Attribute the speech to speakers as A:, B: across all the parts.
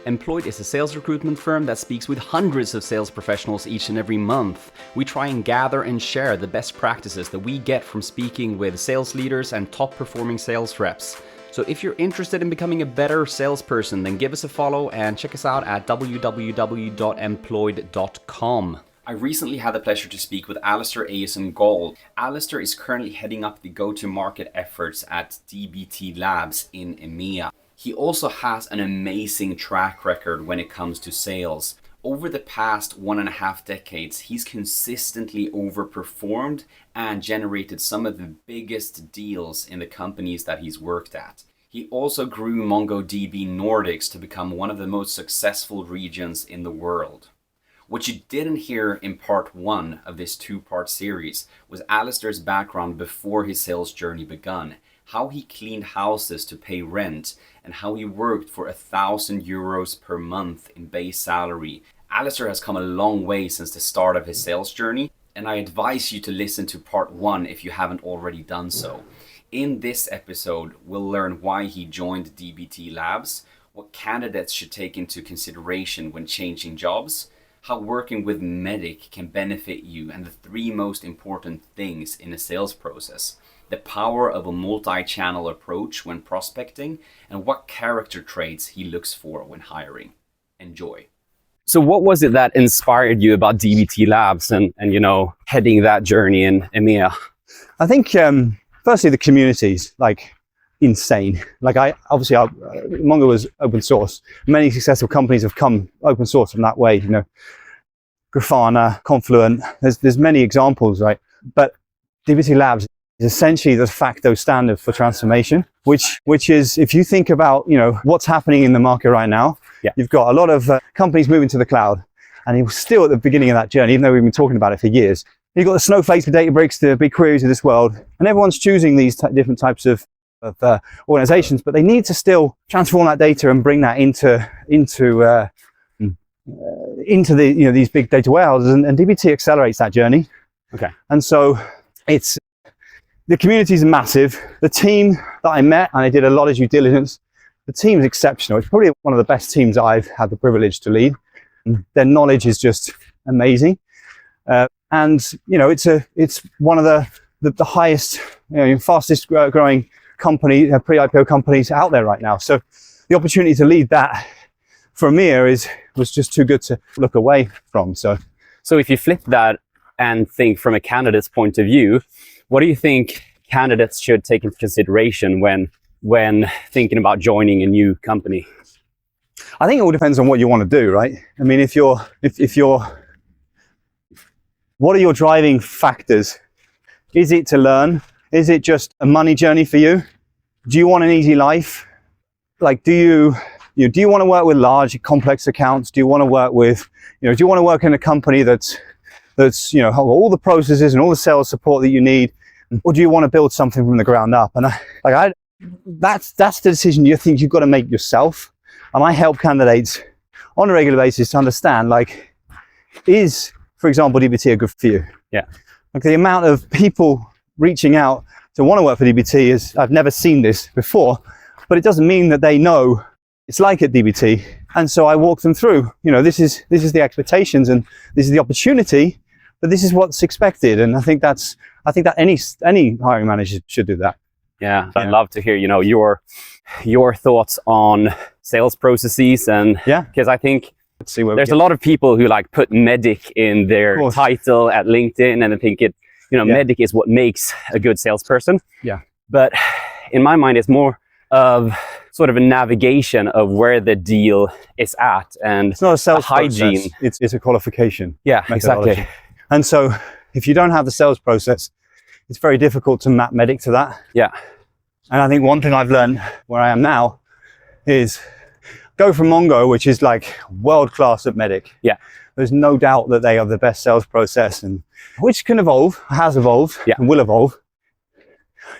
A: Mployed is a sales recruitment firm that speaks with hundreds of sales professionals each and every month. We try and gather and share the best practices that we get from speaking with sales leaders and top performing sales reps. So if you're interested in becoming a better salesperson, then give us a follow and check us out at www.mployed.com. I recently had the pleasure to speak with Alastair Ejeson-Gould. Alastair is currently heading up the go-to-market efforts at DBT Labs in EMEA. He also has an amazing track record when it comes to sales. Over the past 1.5 decades, he's consistently overperformed and generated some of the biggest deals in the companies that he's worked at. He also grew MongoDB Nordics to become one of the most successful regions in the world. What you didn't hear in part 1 of this 2-part series was Alastair's background before his sales journey begun, how he cleaned houses to pay rent, and how he worked for 1,000 euros per month in base salary. Alastair has come a long way since the start of his sales journey, and I advise you to listen to part 1 if you haven't already done so. In this episode, we'll learn why he joined DBT Labs, what candidates should take into consideration when changing jobs, how working with Medic can benefit you, and the 3 most important things in a sales process, the power of a multi-channel approach when prospecting, and what character traits he looks for when hiring. Enjoy. So what was it that inspired you about DBT Labs and heading that journey in EMEA?
B: I think firstly the community's like insane. Mongo was open source. Many successful companies have come open source from that way. Grafana, Confluent. There's many examples, right? But DBT Labs is essentially the de facto standard for transformation, which is, if you think about what's happening in the market right now, you've got a lot of companies moving to the cloud, and you're still at the beginning of that journey, even though we've been talking about it for years. You've got the Snowflakes, the Databricks, the big queries of this world, and everyone's choosing these different types of organizations, but they need to still transform that data and bring that into these big data warehouses, and DBT accelerates that journey.
A: Okay.
B: And so the community is massive. The team that I met, and I did a lot of due diligence, the team is exceptional. It's probably one of the best teams I've had the privilege to lead. Their knowledge is just amazing. It's one of the highest, fastest growing pre-IPO companies out there right now. So the opportunity to lead that for EMEA was just too good to look away from. So
A: if you flip that and think from a candidate's point of view, what do you think candidates should take into consideration when thinking about joining a new company?
B: I think it all depends on what you want to do, right? I mean, what are your driving factors? Is it to learn? Is it just a money journey for you? Do you want an easy life? Like, do you want to work with large, complex accounts? Do you want to work with, do you want to work in a company that's all the processes and all the sales support that you need? Or do you want to build something from the ground up? And that's the decision you think you've got to make yourself. And I help candidates on a regular basis to understand, is, for example, DBT a good for you?
A: Yeah.
B: Like, the amount of people reaching out to want to work for DBT is, I've never seen this before, but it doesn't mean that they know it's like at DBT. And so I walk them through, this is the expectations and this is the opportunity, but this is what's expected. And I think that any hiring manager should do that.
A: Yeah. I'd love to hear, your thoughts on sales processes, and because I think there's a lot of people who put Medic in their title at LinkedIn, and I think Medic is what makes a good salesperson.
B: Yeah.
A: But in my mind, it's more of sort of a navigation of where the deal is at, and
B: it's not a sales
A: hygiene.
B: It's a qualification.
A: Yeah, exactly.
B: And so if you don't have the sales process, it's very difficult to map Medic to that.
A: Yeah.
B: And I think one thing I've learned where I am now is go from Mongo, which is world class at Medic.
A: Yeah.
B: There's no doubt that they have the best sales process, and which can evolve, has evolved, and will evolve.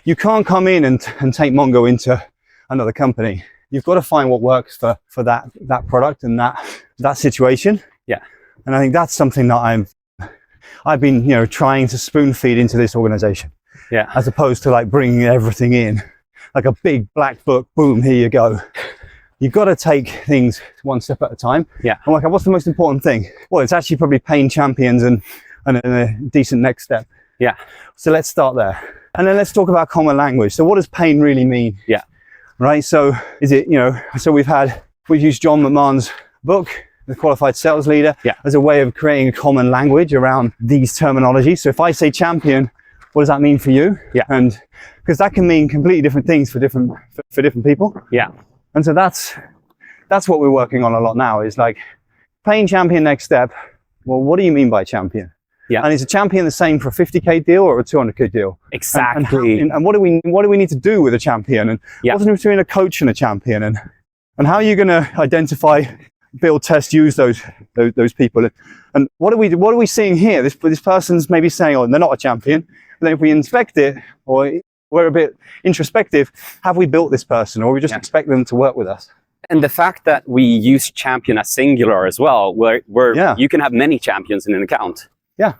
B: You can't come in and take Mongo into another company. You've got to find what works for that product and that situation.
A: Yeah.
B: And I think that's something that I've been trying to spoon feed into this organization.
A: Yeah.
B: As opposed to bringing everything in like a big black book, boom, here you go. you've got to take things one step at a time.
C: Yeah.
B: I'm like, what's the most important thing? Well, it's actually probably pain champions and a decent next step.
C: Yeah.
B: So let's start there. And then let's talk about common language. So what does pain really mean?
C: Yeah.
B: Right. So is it, so we've used John McMahon's book, The Qualified Sales Leader, as a way of creating a common language around these terminologies. So if I say champion, what does that mean for you?
C: Yeah.
B: And because that can mean completely different things for different people.
C: Yeah.
B: And so that's what we're working on a lot now, is like pain champion next step. Well, what do you mean by champion?
C: Yeah.
B: And is a champion the same for a 50K deal or a 200K deal?
C: Exactly.
B: And what do we need to do with a champion? And what's the difference between a coach and a champion? And how are you going to identify, build, test, use those people? And what are we seeing here? This person's maybe saying, oh, they're not a champion. But then if we inspect it, or we're a bit introspective, have we built this person, or we just expect them to work with us?
C: And the fact that we use champion as singular as well, where you can have many champions in an account.
B: Yeah,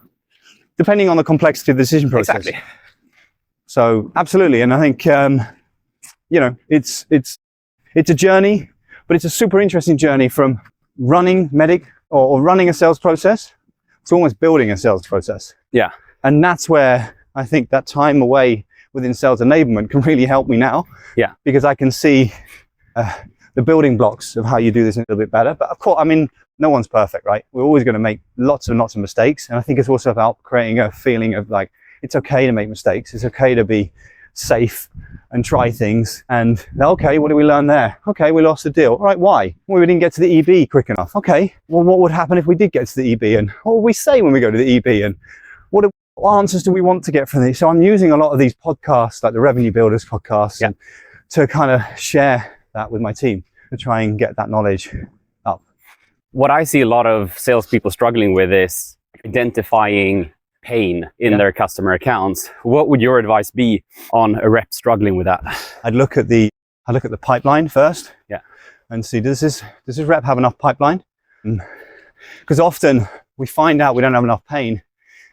B: depending on the complexity of the decision process.
C: Exactly.
B: So absolutely, and I think it's a journey, but it's a super interesting journey from running or running a sales process to almost building a sales process.
C: Yeah,
B: and that's where I think that time away within sales enablement can really help me now.
C: Yeah,
B: because I can see the building blocks of how you do this a little bit better. But of course, I mean, no one's perfect, right? We're always going to make lots and lots of mistakes. And I think it's also about creating a feeling of like, it's okay to make mistakes. It's okay to be safe and try things. And okay, what did we learn there? Okay, we lost the deal. All right, why? Well, we didn't get to the EB quick enough. Okay, well, what would happen if we did get to the EB? And what would we say when we go to the EB? And what answers do we want to get from these? So I'm using a lot of these podcasts, like the Revenue Builders podcast, and to kind of share that with my team to try and get that knowledge up.
C: What I see a lot of salespeople struggling with is identifying pain in their customer accounts. What would your advice be on a rep struggling with that?
B: I'd look at the pipeline first.
C: Yeah.
B: And see, does this rep have enough pipeline? Because often we find out we don't have enough pain.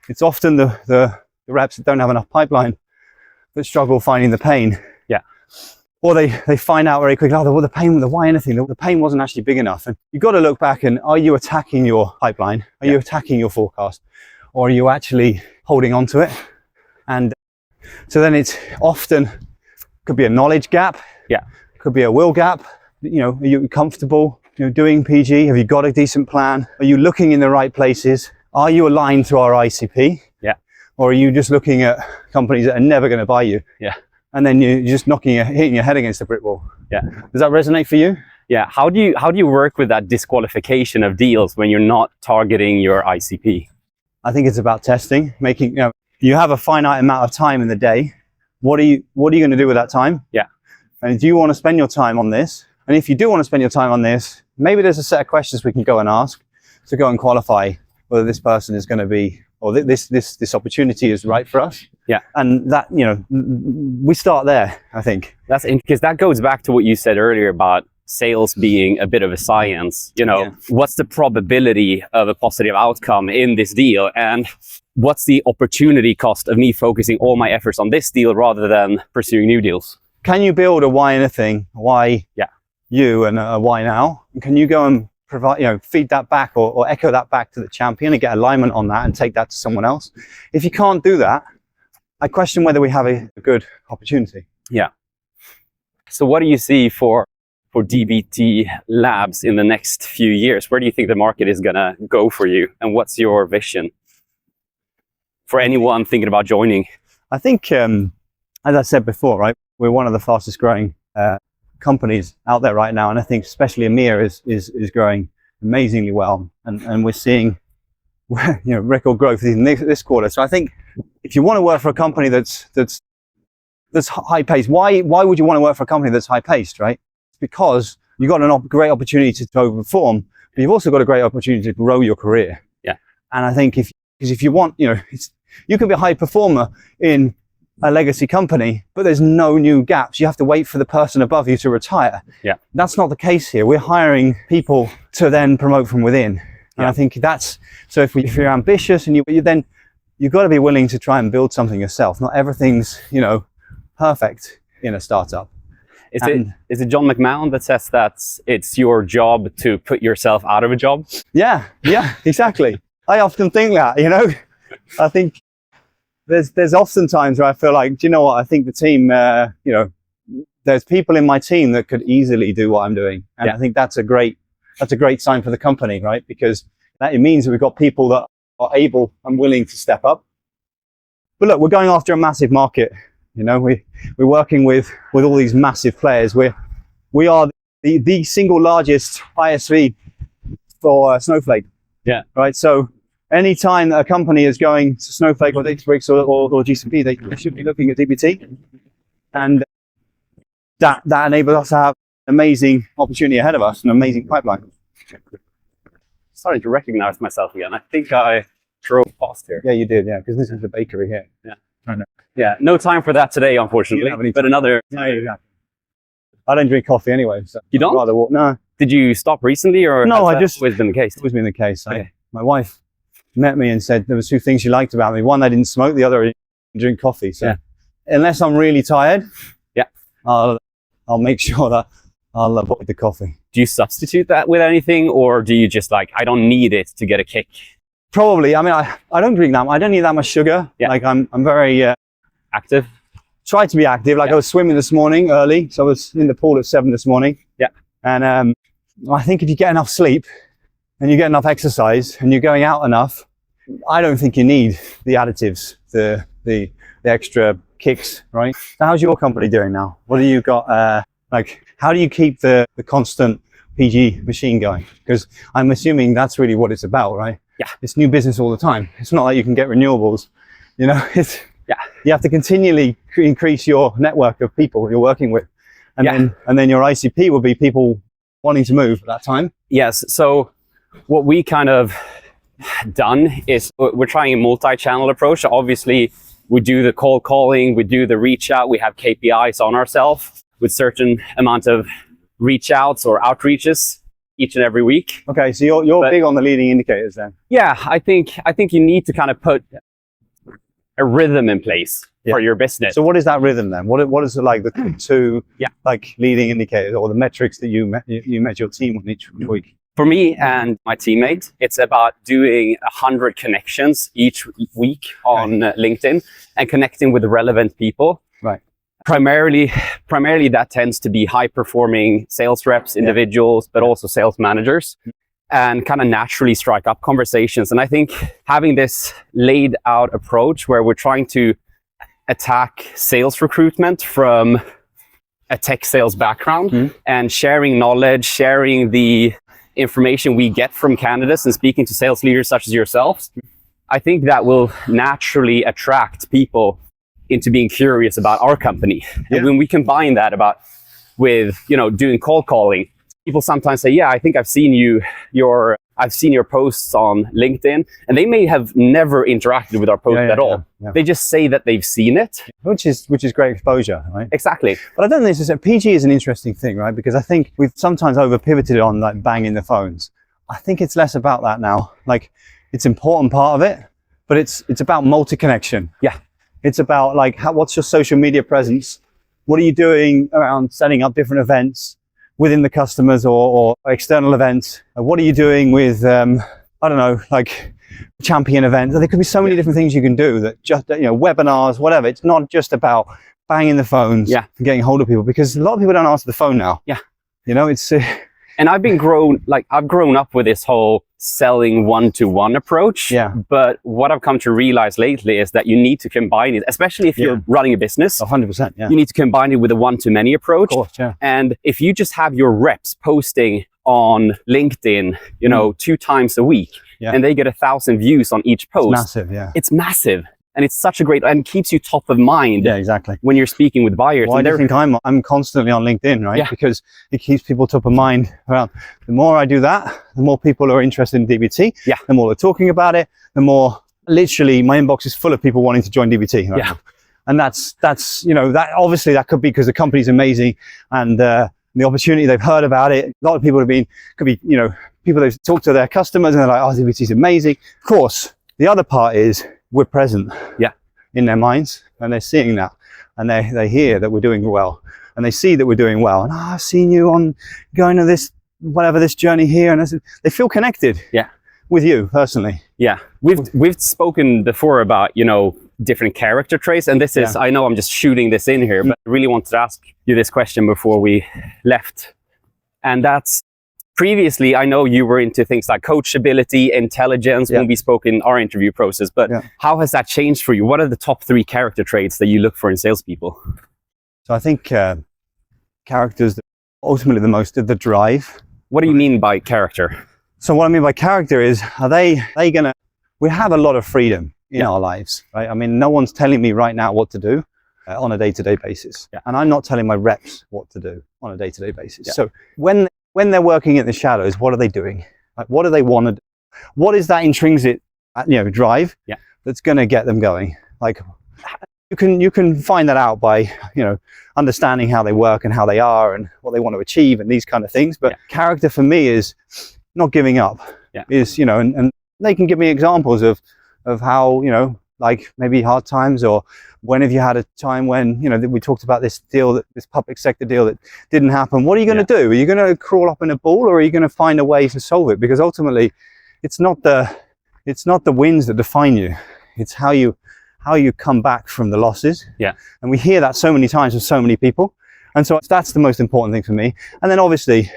B: It's often the reps that don't have enough pipeline that struggle finding the pain.
C: Yeah.
B: Or they find out very quickly, the pain, why anything? The pain wasn't actually big enough. And you've got to look back and, are you attacking your pipeline? Are you attacking your forecast? Or are you actually holding on to it? And so then it's often, could be a knowledge gap.
C: Yeah.
B: Could be a will gap. Are you comfortable doing PG? Have you got a decent plan? Are you looking in the right places? Are you aligned to our ICP?
C: Yeah. Or
B: are you just looking at companies that are never going to buy you?
C: Yeah.
B: And then you're just hitting your head against a brick wall.
C: Yeah.
B: Does that resonate for you?
C: Yeah. How do you work with that disqualification of deals when you're not targeting your ICP?
B: I think it's about testing, making, you have a finite amount of time in the day. What are you going to do with that time?
C: Yeah.
B: And do you want to spend your time on this? And if you do want to spend your time on this, maybe there's a set of questions we can go and ask to go and qualify whether this person is going to be, or this opportunity is right for us.
C: Yeah.
B: And that, we start there, I think.
C: That's because that goes back to what you said earlier about sales being a bit of a science. What's the probability of a positive outcome in this deal? And what's the opportunity cost of me focusing all my efforts on this deal rather than pursuing new deals?
B: Can you build a why anything, why you, and a why now? And can you go and provide, feed that back or echo that back to the champion and get alignment on that and take that to someone else? If you can't do that, I question whether we have a good opportunity.
C: Yeah. So what do you see for DBT Labs in the next few years? Where do you think the market is going to go for you? And what's your vision for anyone thinking about joining?
B: I think, as I said before, right, we're one of the fastest growing companies out there right now. And I think especially EMEA is growing amazingly well. And we're seeing record growth in this quarter. So I think if you want to work for a company that's high paced, why would you want to work for a company that's high paced, right? It's because you've got a great opportunity to overperform, but you've also got a great opportunity to grow your career.
C: Yeah.
B: And I think if you want, you can be a high performer in a legacy company, but there's no new gaps. You have to wait for the person above you to retire.
C: Yeah.
B: That's not the case here. We're hiring people to then promote from within. And I think that's, so if you're ambitious and you've got to be willing to try and build something yourself. Not everything's, perfect in a startup.
C: Is it John McMahon that says that it's your job to put yourself out of a job?
B: Yeah, exactly. I often think that, I think there's often times where I feel like, do you know what? I think the team, there's people in my team that could easily do what I'm doing. And I think that's a great sign for the company, right? Because it means that we've got people that are able and willing to step up. But look, we're going after a massive market. We're working with all these massive players. We are the single largest ISV for Snowflake. Yeah. Right. So anytime that a company is going to Snowflake or Databricks or GCP, they should be looking at DBT, and that enables us to have an amazing opportunity ahead of us, an amazing pipeline.
C: Starting to recognize myself again. I think I drove past here.
B: Yeah, you did. Yeah, because this is the bakery here.
C: Yeah. I know. Yeah, no time for that today, unfortunately. But another.
B: No, exactly. I don't drink coffee anyway. So
C: you don't?
B: I'd rather walk. No.
C: Did you stop recently, or
B: no?
C: Has that always been the case?
B: It's always been the case.
C: Okay.
B: My wife met me and said there was two things she liked about me. One, I didn't smoke. The other, I didn't drink coffee. So unless I'm really tired, I'll make sure that I'll avoid the coffee.
C: Do you substitute that with anything, or do you just I don't need it to get a kick?
B: Probably. I mean, I don't drink that. I don't need that much sugar. Yeah. Like I'm very
C: active.
B: Try to be active. I was swimming this morning early, so I was in the pool at 7 this morning. Yeah. And I think if you get enough sleep and you get enough exercise and you're going out enough, I don't think you need the additives, the extra kicks, right? So how's your company doing now? What do you got? How do you keep the constant PG machine going? Because I'm assuming that's really what it's about, right? Yeah. It's new business all the time. It's not like you can get renewables. You have to continually increase your network of people you're working with. And then your ICP will be people wanting to move at that time.
C: Yes. So what we kind of done is we're trying a multi-channel approach. Obviously, we do the cold calling, we do the reach out, we have KPIs on ourselves with certain amount of reach outs or outreaches each and every week.
B: Okay, so you're big on the leading indicators then.
C: Yeah, I think you need to kind of put a rhythm in place for your business.
B: So what is that rhythm then? What is the two leading indicators or the metrics that you measure your team on each week?
C: For me and my teammate, it's about doing 100 connections each week on LinkedIn and connecting with relevant people.
B: Right.
C: Primarily that tends to be high-performing sales reps, individuals, but also sales managers, and kind of naturally strike up conversations. And I think having this laid out approach where we're trying to attack sales recruitment from a tech sales background and sharing knowledge, sharing the information we get from candidates and speaking to sales leaders such as yourselves, I think that will naturally attract people into being curious about our company. And when we combine that with doing cold calling, people sometimes say, I think I've seen your posts on LinkedIn, and they may have never interacted with our post at all. Yeah. They just say that they've seen it,
B: which is great exposure, right?
C: Exactly.
B: But I don't think PG is an interesting thing, right? Because I think we've sometimes over pivoted on banging the phones. I think it's less about that now. It's an important part of it, but it's about multi-connection.
C: Yeah.
B: It's about what's your social media presence? What are you doing around setting up different events within the customers or external events? What are you doing with, champion events? There could be so many different things you can do that just, webinars, whatever. It's not just about banging the phones and getting hold of people, because a lot of people don't answer the phone now.
C: Yeah.
B: It's...
C: And I've grown up with this whole selling one-to-one approach. Yeah. But what I've come to realize lately is that you need to combine it, especially if you're running a business.
B: 100%. Yeah.
C: You need to combine it with a one-to-many approach.
B: Of course, yeah.
C: And if you just have your reps posting on LinkedIn, 2 times a week, and they get 1,000 views on each post.
B: It's massive, yeah.
C: It's massive. And it's such a great, and keeps you top of mind.
B: Yeah, exactly.
C: When you're speaking with buyers.
B: Well, I think I'm constantly on LinkedIn, right? Yeah. Because it keeps people top of mind. Well, the more I do that, the more people are interested in DBT. Yeah. The more they're talking about it, the more, literally, my inbox is full of people wanting to join DBT. Right? Yeah. And that's that obviously that could be because the company's amazing and the opportunity, they've heard about it. A lot of people could be people they've talked to their customers and they're like, oh, DBT is amazing. Of course, the other part is we're present in their minds, and they're seeing that, and they hear that we're doing well. and they see that we're doing well, and I've seen you on going to this journey here, and they feel connected.
C: Yeah.
B: With you personally.
C: Yeah, we've spoken before about, you know, different character traits, and this is, I know I'm just shooting this in here, but I really wanted to ask you this question before we left. And that's, previously, I know you were into things like coachability, intelligence, when we spoke in our interview process, but how has that changed for you? What are the top 3 character traits that you look for in salespeople?
B: So I think characters, ultimately the drive.
C: What do you mean by character?
B: So what I mean by character is, are they gonna, we have a lot of freedom in our lives, right? I mean, no one's telling me right now what to do on a day-to-day basis. And I'm not telling my reps what to do on a day-to-day basis. So when they're working in the shadows, what are they doing? Like, what do they want to do? What is that intrinsic, drive that's going to get them going? Like, you can find that out by, understanding how they work and how they are and what they want to achieve and these kind of things. But character for me is not giving up. Is, and they can give me examples of how, like maybe hard times, or when have you had a time when, we talked about this deal, this public sector deal that didn't happen. What are you going to do? Are you going to crawl up in a ball, or are you going to find a way to solve it? Because ultimately it's not the wins that define you. It's how you come back from the losses. And we hear that so many times from so many people. And so that's the most important thing for me. And then obviously,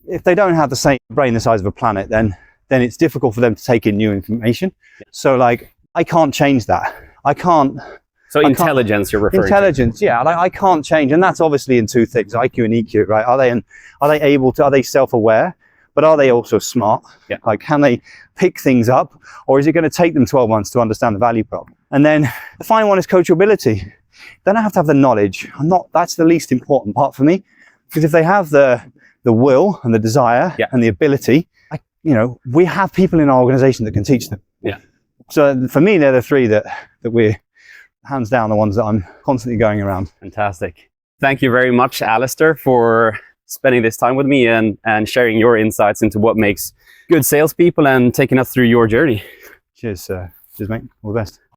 B: if they don't have the same brain the size of a planet, then it's difficult for them to take in new information. So like, I can't change that. So
C: intelligence you're referring to?
B: Intelligence, I can't change. And that's obviously in 2 things, IQ and EQ, right? Are they self-aware, but are they also smart? Like, can they pick things up, or is it going to take them 12 months to understand the value prop? And then the final one is coachability. They don't have to have the knowledge. That's the least important part for me, because if they have the will and the desire and the ability, we have people in our organization that can teach them. So for me, they're the 3 that we're hands down the ones that I'm constantly going around.
C: Fantastic. Thank you very much, Alastair, for spending this time with me and sharing your insights into what makes good salespeople and taking us through your journey.
B: Cheers, mate. All the best.